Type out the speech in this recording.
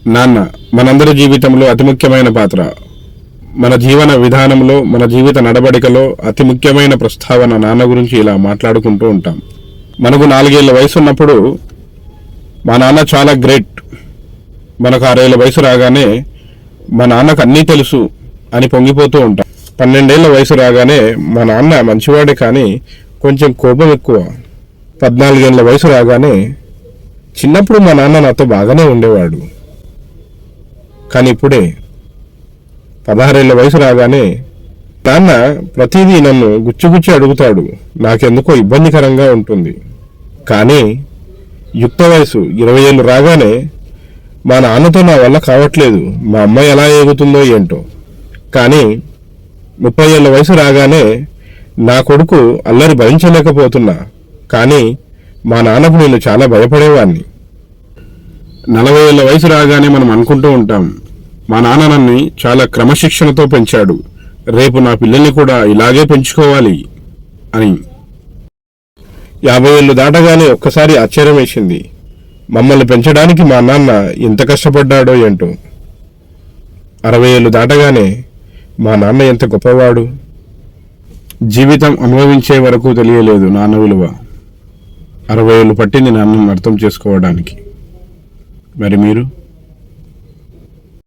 నాన్న మనందరి జీవితంలో అతి ముఖ్యమైన పాత్ర. మన జీవన విధానంలో, మన జీవిత నడవడికలో అతి ముఖ్యమైన ప్రస్తావన నాన్న గురించి ఇలా మాట్లాడుకుంటూ ఉంటాం. మనకు 4 ఏళ్ల వయసు ఉన్నప్పుడు మా నాన్న చాలా గ్రేట్. మనకు 6 ఏళ్ల వయసు రాగానే మా నాన్నకు అన్నీ తెలుసు అని పొంగిపోతూ ఉంటాం. 12 ఏళ్ల వయసు రాగానే మా నాన్న మంచివాడే కానీ కొంచెం కోపం ఎక్కువ. 14 ఏళ్ల వయసు రాగానే చిన్నప్పుడు మా నాన్న నాతో బాగానే ఉండేవాడు, కానీ ఇప్పుడే 16 ఏళ్ల వయసు రాగానే నాన్న ప్రతిదీ నన్ను గుచ్చి అడుగుతాడు. నాకెందుకో ఇబ్బందికరంగా ఉంటుంది. కానీ యుక్త వయసు 20 ఏళ్ళు రాగానే మా నాన్నతో నా వల్ల కావట్లేదు, మా అమ్మాయి ఎలా ఏగుతుందో ఏంటో. కానీ 30 ఏళ్ల వయసు రాగానే నా కొడుకు అల్లరి భరించలేకపోతున్నా, కానీ మా నాన్నకు నేను చాలా భయపడేవాడిని. 40 ఏళ్ల వయసు రాగానే మనం అనుకుంటూ ఉంటాం, మా నాన్న నన్ను చాలా క్రమశిక్షణతో పెంచాడు, రేపు నా పిల్లల్ని కూడా ఇలాగే పెంచుకోవాలి అని. 50 ఏళ్ళు దాటగానే ఒక్కసారి ఆశ్చర్యం వేసింది, మమ్మల్ని పెంచడానికి మా నాన్న ఎంత కష్టపడ్డాడో ఏంటో. 60 ఏళ్ళు దాటగానే మా నాన్న ఎంత గొప్పవాడు. జీవితం అనుభవించే వరకు తెలియలేదు నాన్న విలువ. 60 ఏళ్ళు పట్టింది నాన్నను అర్థం చేసుకోవడానికి. మరి మీరు?